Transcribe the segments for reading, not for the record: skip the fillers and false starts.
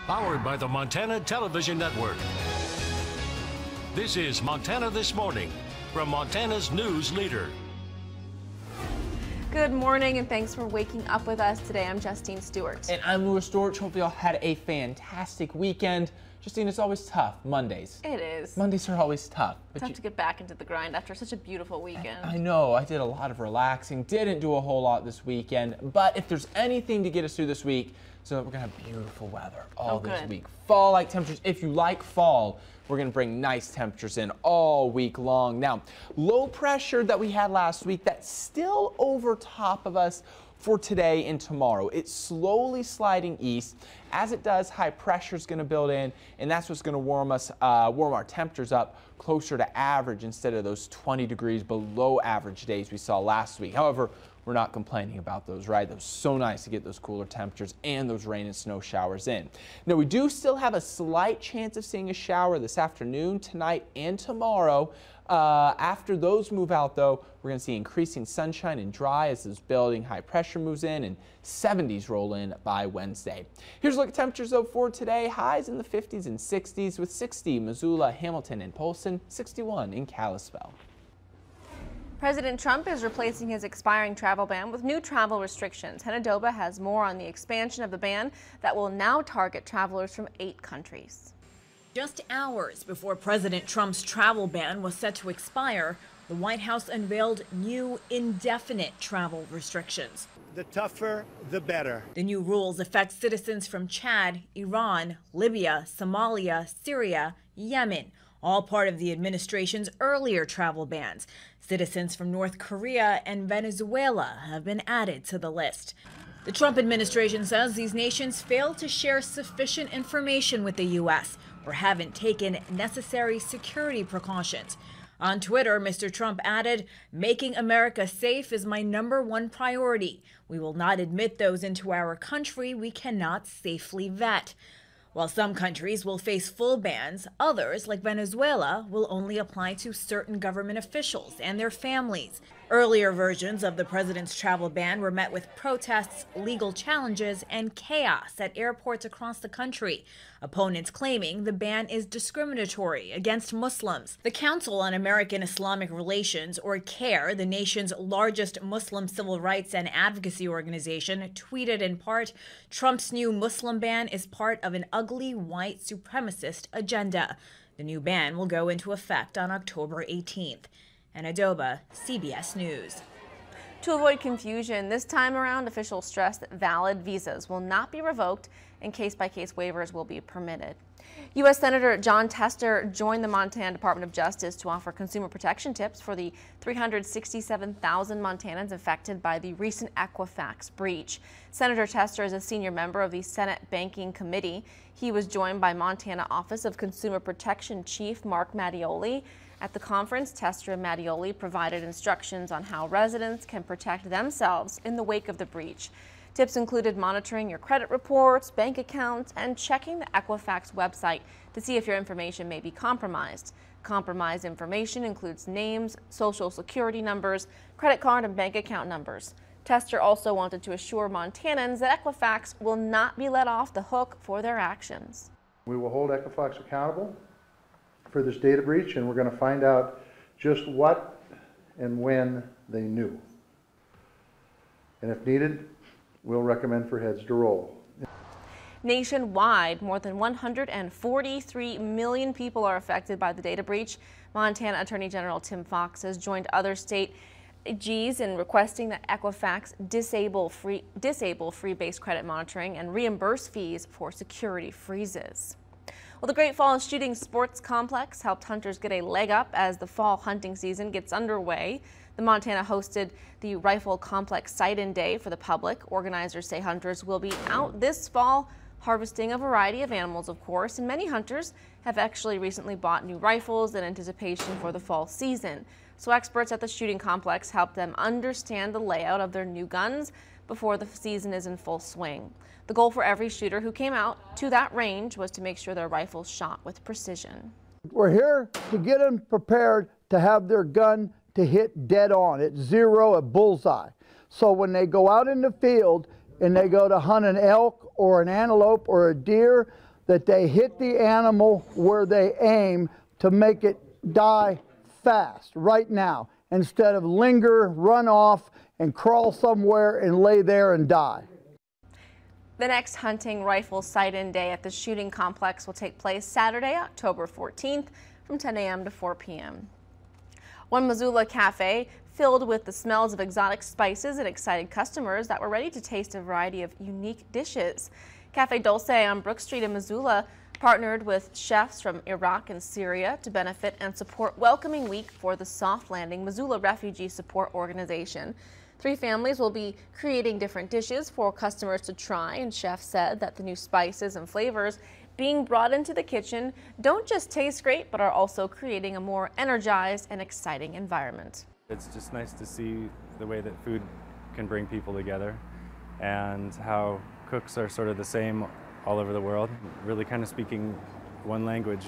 Powered by the Montana Television Network. This is Montana This Morning from Montana's news leader. Good morning and thanks for waking up with us today. I'm Justine Stewart. And I'm Louis Storch. Hopefully y'all had a fantastic weekend. Justine, it's always tough, Mondays. It is. Mondays are always tough. It's tough to get back into the grind after such a beautiful weekend. I know, I did a lot of relaxing, didn't do a whole lot this weekend, but if there's anything to get us through this week, so we're gonna have beautiful weather all this week. Fall-like temperatures. If you like fall, we're gonna bring nice temperatures in all week long. Now, low pressure that we had last week, that's still over top of us for today and tomorrow. It's slowly sliding east. As it does, high pressure is going to build in, and that's what's going to warm our temperatures up closer to average instead of those 20 degrees below average days we saw last week. However, we're not complaining about those, right? It was so nice to get those cooler temperatures and those rain and snow showers in. Now, we do still have a slight chance of seeing a shower this afternoon, tonight, and tomorrow. After those move out, though, we're going to see increasing sunshine and dry as this building high pressure moves in, and 70s roll in by Wednesday. Here's a look at temperatures, though, for today. Highs in the 50s and 60s with 60 Missoula, Hamilton, and Polson, 61 in Kalispell. President Trump is replacing his expiring travel ban with new travel restrictions. Henadoba has more on the expansion of the ban that will now target travelers from 8 countries. Just hours before President Trump's travel ban was set to expire, the White House unveiled new indefinite travel restrictions. The tougher, the better. The new rules affect citizens from Chad, Iran, Libya, Somalia, Syria, Yemen, all part of the administration's earlier travel bans. Citizens from North Korea and Venezuela have been added to the list. The Trump administration says these nations failed to share sufficient information with the U.S. or haven't taken necessary security precautions. On Twitter, Mr. Trump added, "Making America safe is my #1 priority. We will not admit those into our country we cannot safely vet." While some countries will face full bans, others, like Venezuela, will only apply to certain government officials and their families. Earlier versions of the president's travel ban were met with protests, legal challenges, and chaos at airports across the country. Opponents claiming the ban is discriminatory against Muslims. The Council on American Islamic Relations, or CAIR, the nation's largest Muslim civil rights and advocacy organization, tweeted in part, "Trump's new Muslim ban is part of an ugly white supremacist agenda." The new ban will go into effect on October 18th. Henadoba, CBS News. To avoid confusion, this time around, officials stress that valid visas will not be revoked and case-by-case waivers will be permitted. U.S. Senator Jon Tester joined the Montana Department of Justice to offer consumer protection tips for the 367,000 Montanans affected by the recent Equifax breach. Senator Tester is a senior member of the Senate Banking Committee. He was joined by Montana Office of Consumer Protection Chief Mark Mattioli. At the conference, Tester and Mattioli provided instructions on how residents can protect themselves in the wake of the breach. Tips included monitoring your credit reports, bank accounts, and checking the Equifax website to see if your information may be compromised. Compromised information includes names, social security numbers, credit card and bank account numbers. Tester also wanted to assure Montanans that Equifax will not be let off the hook for their actions. We will hold Equifax accountable for this data breach, and we're going to find out just what and when they knew. And if needed, we'll recommend for heads to roll. Nationwide, more than 143 million people are affected by the data breach. Montana Attorney General Tim Fox has joined other state AGs in requesting that Equifax disable free-based credit monitoring and reimburse fees for security freezes. Well, the Great Falls Shooting Sports Complex helped hunters get a leg up as the fall hunting season gets underway. The Montana hosted the Rifle Complex Sight-In Day for the public. Organizers say hunters will be out this fall harvesting a variety of animals, of course, and many hunters have actually recently bought new rifles in anticipation for the fall season. So experts at the shooting complex help them understand the layout of their new guns before the season is in full swing. The goal for every shooter who came out to that range was to make sure their rifles shot with precision. We're here to get them prepared to have their gun to hit dead on at zero, a bullseye. So when they go out in the field and they go to hunt an elk or an antelope or a deer, that they hit the animal where they aim to make it die fast right now, instead of linger, run off, and crawl somewhere and lay there and die. The next hunting rifle sight-in day at the shooting complex will take place Saturday, October 14th from 10 a.m. to 4 p.m. One Missoula cafe filled with the smells of exotic spices and excited customers that were ready to taste a variety of unique dishes. Cafe Dulce on Brook Street in Missoula partnered with chefs from Iraq and Syria to benefit and support Welcoming Week for the Soft Landing Missoula Refugee Support Organization. 3 families will be creating different dishes for customers to try, and chefs said that the new spices and flavors being brought into the kitchen don't just taste great, but are also creating a more energized and exciting environment. It's just nice to see the way that food can bring people together and how cooks are sort of the same all over the world, really kind of speaking one language.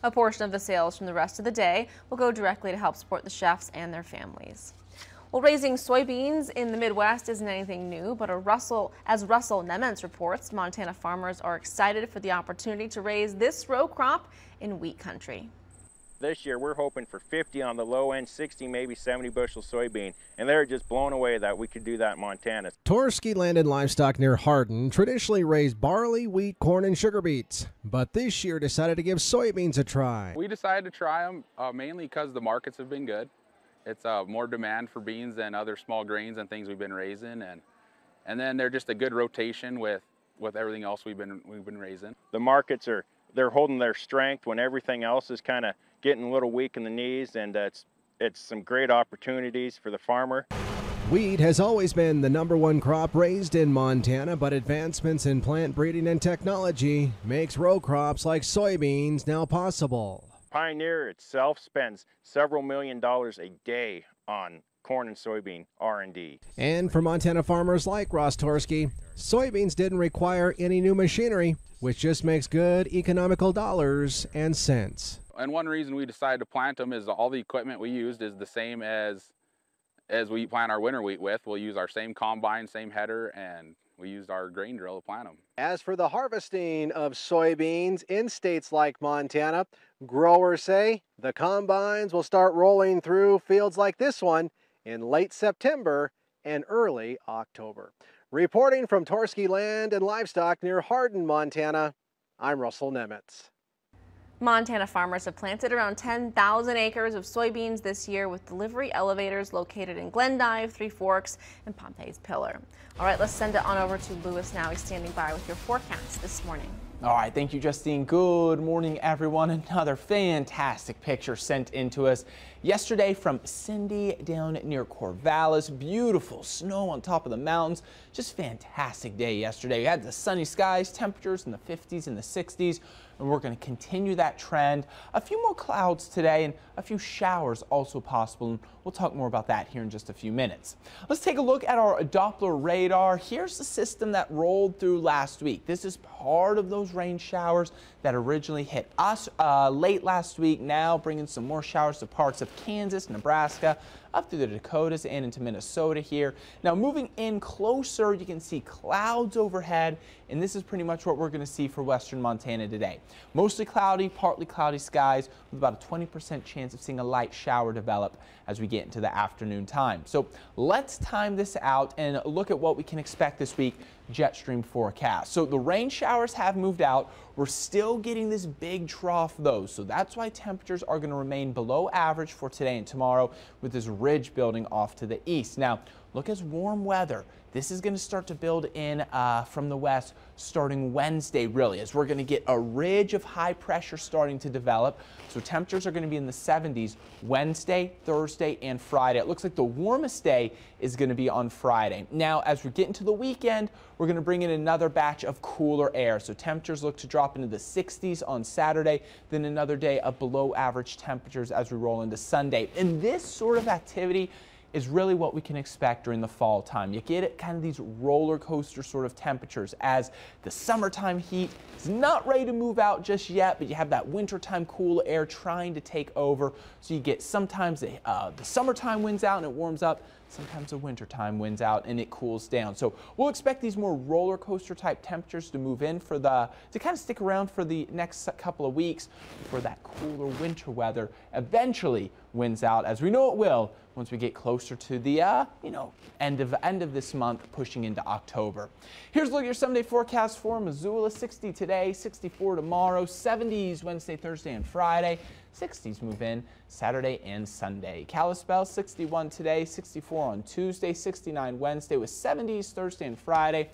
A portion of the sales from the rest of the day will go directly to help support the chefs and their families. Well, raising soybeans in the Midwest isn't anything new, but as Russell Nemitz reports, Montana farmers are excited for the opportunity to raise this row crop in wheat country. This year we're hoping for 50 on the low end, 60, maybe 70 bushel soybean, and they're just blown away that we could do that in Montana. Torski Land and Livestock near Hardin traditionally raised barley, wheat, corn, and sugar beets, but this year decided to give soybeans a try. We decided to try them mainly because the markets have been good. It's more demand for beans than other small grains and things we've been raising, and then they're just a good rotation with everything else we've been raising. The markets they're holding their strength when everything else is kind of getting a little weak in the knees, and it's some great opportunities for the farmer. Wheat has always been the #1 crop raised in Montana, but advancements in plant breeding and technology makes row crops like soybeans now possible. Pioneer itself spends several $millions a day on corn and soybean R&D. And for Montana farmers like Ross Torski, soybeans didn't require any new machinery, which just makes good economical dollars and cents. And one reason we decided to plant them is all the equipment we used is the same as we plant our winter wheat with. We'll use our same combine, same header, and we used our grain drill to plant them. As for the harvesting of soybeans in states like Montana, growers say the combines will start rolling through fields like this one in late September and early October. Reporting from Torski Land and Livestock near Hardin, Montana, I'm Russell Nemitz. Montana farmers have planted around 10,000 acres of soybeans this year with delivery elevators located in Glendive, Three Forks, and Pompey's Pillar. All right, let's send it on over to Lewis now. He's standing by with your forecast this morning. All right, thank you, Justine. Good morning, everyone. Another fantastic picture sent in to us yesterday from Cindy down near Corvallis. Beautiful snow on top of the mountains. Just fantastic day yesterday. We had the sunny skies, temperatures in the 50s and the 60s, and we're going to continue that trend. A few more clouds today and a few showers also possible, and we'll talk more about that here in just a few minutes. Let's take a look at our Doppler radar. Here's the system that rolled through last week. This is part of those rain showers that originally hit us late last week, now bringing some more showers to parts of Kansas, Nebraska, up through the Dakotas and into Minnesota here. Now moving in closer, you can see clouds overhead, and this is pretty much what we're going to see for western Montana today. Mostly cloudy, partly cloudy skies with about a 20% chance of seeing a light shower develop as we get into the afternoon time. So let's time this out and look at what we can expect this week. Jet stream forecast. So the rain showers have moved out. We're still getting this big trough though, so that's why temperatures are going to remain below average for today and tomorrow with this ridge building off to the east. Now look as warm weather. This is going to start to build in from the west starting Wednesday, really, as we're going to get a ridge of high pressure starting to develop. So temperatures are going to be in the 70s Wednesday, Thursday, and Friday. It looks like the warmest day is going to be on Friday. Now, as we get into the weekend, we're going to bring in another batch of cooler air. So temperatures look to drop into the 60s on Saturday, then another day of below average temperatures as we roll into Sunday. And this sort of activity is really what we can expect during the fall time. You get it kind of these roller coaster sort of temperatures as the summertime heat is not ready to move out just yet, but you have that wintertime cool air trying to take over. So you get sometimes the summertime winds out and it warms up. Sometimes the wintertime winds out and it cools down. So we'll expect these more roller coaster type temperatures to move in to kind of stick around for the next couple of weeks before that cooler winter weather eventually wins out, as we know it will once we get closer to the end of this month, pushing into October. Here's a look at your 7-day forecast for Missoula. 60 today, 64 tomorrow, 70s Wednesday, Thursday, and Friday. 60s move in Saturday and Sunday. Kalispell 61 today, 64 on Tuesday, 69 Wednesday with 70s Thursday and Friday.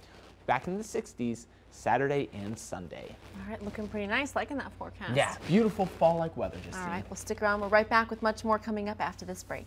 Back in the 60s Saturday and Sunday. All right, looking pretty nice, liking that forecast. Yeah, beautiful fall-like weather. All right, we'll stick around. We're right back with much more coming up after this break.